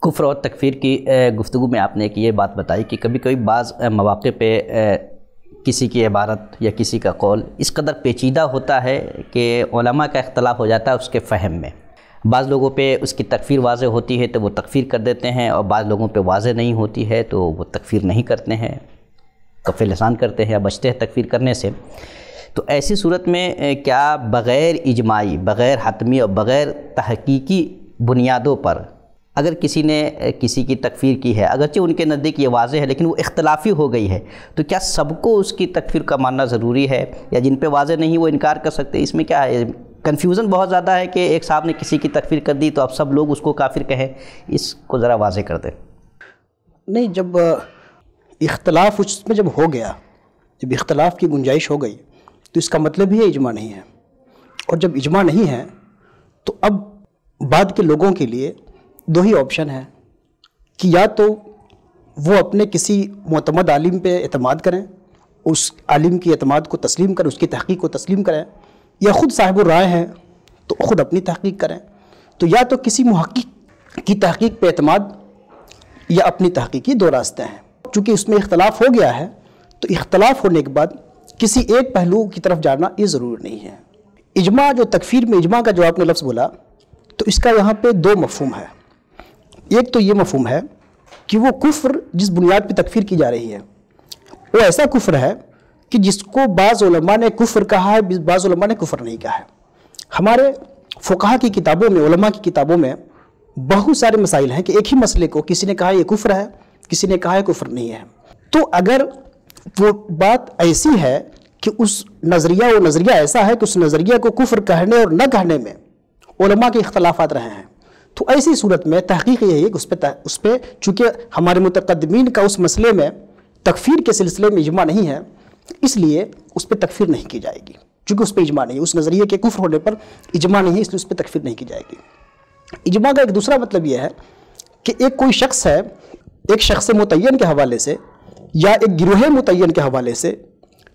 کفر اور تکفیر کی گفتگو میں آپ نے ایک یہ بات بتائی کہ کبھی کبھی بعض مواقع پہ کسی کی عبارت یا کسی کا قول اس قدر پیچیدہ ہوتا ہے کہ علماء کا اختلاف ہو جاتا ہے اس کے فہم میں. بعض لوگوں پہ اس کی تکفیر واضح ہوتی ہے تو وہ تکفیر کر دیتے ہیں، اور بعض لوگوں پہ واضح نہیں ہوتی ہے تو وہ تکفیر نہیں کرتے ہیں، کف لسان کرتے ہیں یا بچتے ہیں تکفیر کرنے سے. تو ایسی صورت میں کیا بغیر اجماعی، بغیر حتمی اور بغیر تحقیقی بنیادوں پر اگر کسی نے کسی کی تکفیر کی ہے، اگرچہ ان کے نزدیک یہ واضح ہے لیکن وہ اختلافی ہو گئی ہے، تو کیا سب کو اس کی تکفیر کا ماننا ضروری ہے، یا جن پہ واضح نہیں وہ انکار کر سکتے؟ اس میں کیا ہے؟ کنفیوژن بہت زیادہ ہے کہ ایک صاحب نے کسی کی تکفیر کر دی تو اب سب لوگ اس کو کافر کہیں. اس کو ذرا واضح کر دیں. نہیں، جب اختلاف اس میں جب ہو گیا، جب اختلاف کی گنجائش ہو گئی تو اس کا مطلب یہ اجماع نہیں ہے. اور جب اجماع نہیں ہے تو اب بعد کے لوگوں کے لیے دو ہی آپشن ہیں کہ یا تو وہ اپنے کسی معتمد عالم پہ اعتماد کریں، اس عالم کی اعتماد کو تسلیم کریں، اس کی تحقیق کو تسلیم کریں، یا خود صاحب الرائے ہیں تو خود اپنی تحقیق کریں. تو یا تو کسی محقق کی تحقیق پہ اعتماد یا اپنی تحقیقی دو راستے ہیں. چونکہ اس میں اختلاف ہو گیا ہے تو اختلاف ہونے کے بعد کسی ایک پہلو کی طرف جانا یہ ضروری نہیں ہے. اجماع، جو تکفیر میں اجماع کا جو آپ نے لفظ بولا، تو اس کا یہاں پہ دو مفہوم ہے. ایک تو یہ مفہوم ہے کہ وہ کفر جس بنیاد پہ تکفیر کی جا رہی ہے وہ ایسا کفر ہے کہ جس کو بعض علماء نے کفر کہا ہے، بعض علماء نے کفر نہیں کہا ہے. ہمارے فقہا کی کتابوں میں، علماء کی کتابوں میں بہت سارے مسائل ہیں کہ ایک ہی مسئلے کو کسی نے کہا یہ کفر ہے، کسی نے کہا ہے کفر نہیں ہے. تو اگر وہ بات ایسی ہے کہ اس نظریہ ایسا ہے کہ اس نظریہ کو کفر کہنے اور نہ کہنے میں علماء کے اختلافات رہے ہیں، تو ایسی صورت میں تحقیق یہی ہے کہ اس پہ چونکہ ہمارے متقدمین کا اس مسئلے میں تکفیر کے سلسلے میں اجماع نہیں ہے، اس لیے اس پہ تکفیر نہیں کی جائے گی. چونکہ اس پہ اجماع نہیں ہے، اس نظریے کے کفر ہونے پر اجماع نہیں ہے، اس لیے اس پہ تکفیر نہیں کی جائے گی. اجماع کا ایک دوسرا مطلب یہ ہے کہ ایک کوئی شخص ہے، ایک شخص متعین کے حوالے سے یا ایک گروہ متعین کے حوالے سے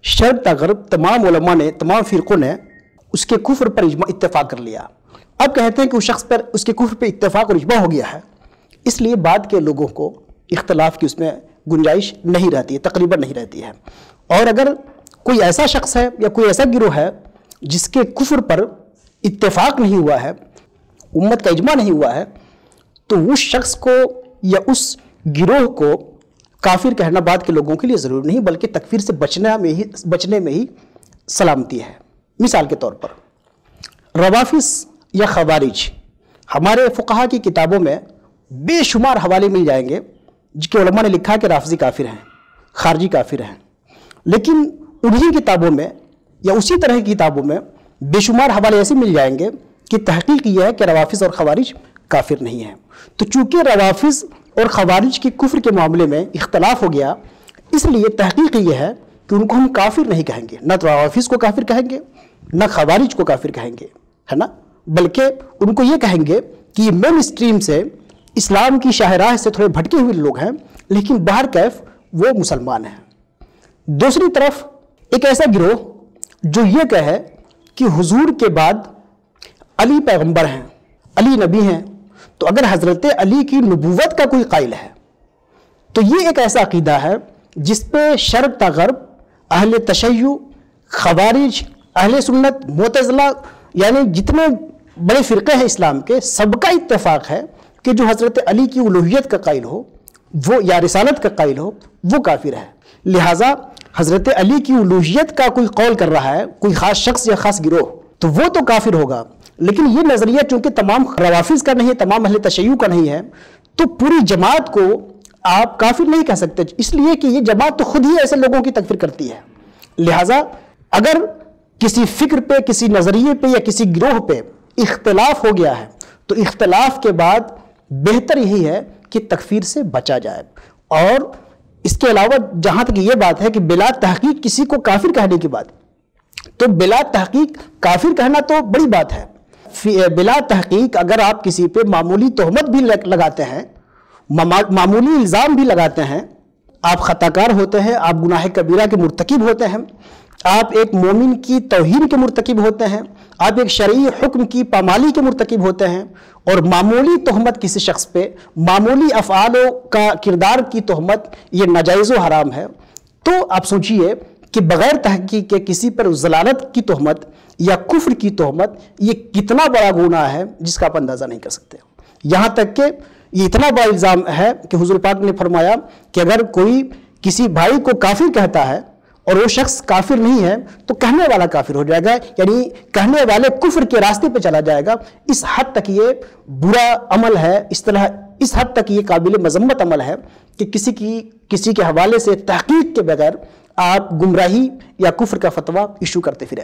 شرق تا غرب تمام علماء نے، تمام فرقوں نے اس کے کفر پر اتفاق کر لیا. اب کہتے ہیں کہ اس شخص پر اس کے کفر پہ اتفاق اور اجماع ہو گیا ہے، اس لیے بعد کے لوگوں کو اختلاف کی اس میں گنجائش نہیں رہتی ہے، تقریباً نہیں رہتی ہے. اور اگر کوئی ایسا شخص ہے یا کوئی ایسا گروہ ہے جس کے کفر پر اتفاق نہیں ہوا ہے، امت کا اجماع نہیں ہوا ہے، تو اس شخص کو یا اس گروہ کو کافر کہنا بعد کے لوگوں کے لیے ضروری نہیں، بلکہ تکفیر سے بچنے میں ہی سلامتی ہے. مثال کے طور پر روافض یا خوارج، ہمارے فقہا کی کتابوں میں بے شمار حوالے مل جائیں گے جس کے علماء نے لکھا کہ رافضی کافر ہیں، خارجی کافر ہیں، لیکن انہی کتابوں میں یا اسی طرح کی کتابوں میں بے شمار حوالے ایسے مل جائیں گے کہ تحقیق یہ ہے کہ روافض اور خوارج کافر نہیں ہیں. تو چونکہ روافض اور خوارج کی کفر کے معاملے میں اختلاف ہو گیا، اس لیے تحقیق یہ ہے کہ ان کو ہم کافر نہیں کہیں گے، نہ روافض کو کافر کہیں گے نہ خوارج کو کافر کہیں گے، ہے نا، بلکہ ان کو یہ کہیں گے کہ یہ مین اسٹریم سے، اسلام کی شاہراہ سے تھوڑے بھٹکے ہوئے لوگ ہیں، لیکن باہر کیف وہ مسلمان ہیں. دوسری طرف ایک ایسا گروہ جو یہ کہے کہ حضور کے بعد علی پیغمبر ہیں، علی نبی ہیں، تو اگر حضرت علی کی نبوت کا کوئی قائل ہے تو یہ ایک ایسا عقیدہ ہے جس پہ شرق تا غرب، اہل تشیع، خوارج، اہل سنت، معتزلہ، یعنی جتنے بڑے فرقے ہیں اسلام کے، سب کا اتفاق ہے کہ جو حضرت علی کی الوہیت کا قائل ہو وہ یا رسالت کا قائل ہو وہ کافر ہے. لہٰذا حضرت علی کی الوہیت کا کوئی قول کر رہا ہے کوئی خاص شخص یا خاص گروہ تو وہ تو کافر ہوگا. لیکن یہ نظریہ چونکہ تمام روافض کا نہیں ہے، تمام اہل تشیع کا نہیں ہے، تو پوری جماعت کو آپ کافر نہیں کہہ سکتے، اس لیے کہ یہ جماعت تو خود ہی ایسے لوگوں کی تکفیر کرتی ہے. لہٰذا اگر کسی فکر پہ، کسی نظریے پہ یا کسی گروہ پہ اختلاف ہو گیا ہے تو اختلاف کے بعد بہتر یہی ہے کہ تکفیر سے بچا جائے. اور اس کے علاوہ جہاں تک یہ بات ہے کہ بلا تحقیق کسی کو کافر کہنے کی بات، تو بلا تحقیق کافر کہنا تو بڑی بات ہے. بلا تحقیق اگر آپ کسی پہ معمولی تہمت بھی لگاتے ہیں، معمولی الزام بھی لگاتے ہیں، آپ خطا کار ہوتے ہیں، آپ گناہ کبیرہ کے مرتکب ہوتے ہیں، آپ ایک مومن کی توہین کے مرتکب ہوتے ہیں، آپ ایک شرعی حکم کی پامالی کے مرتکب ہوتے ہیں، اور معمولی تہمت کسی شخص پہ، معمولی افعال کا کردار کی تہمت یہ ناجائز و حرام ہے، تو آپ سوچئے کہ بغیر تحقیق کے کسی پر ضلالت کی تہمت یا کفر کی تہمت یہ کتنا بڑا گناہ ہے جس کا آپ اندازہ نہیں کر سکتے۔ یہاں تک کہ یہ اتنا بڑا الزام ہے کہ حضور پاک نے فرمایا کہ اگر کوئی کسی بھائی کو کافر کہتا ہے اور وہ شخص کافر نہیں ہے تو کہنے والا کافر ہو جائے گا، یعنی کہنے والے کفر کے راستے پہ چلا جائے گا۔ اس حد تک یہ برا عمل ہے، اس حد تک یہ قابل مذمت عمل ہے کہ کسی کے حوالے سے تحقیق کے بغیر آپ گمراہی یا کفر کا فتویٰ ایشو کرتے پھریں۔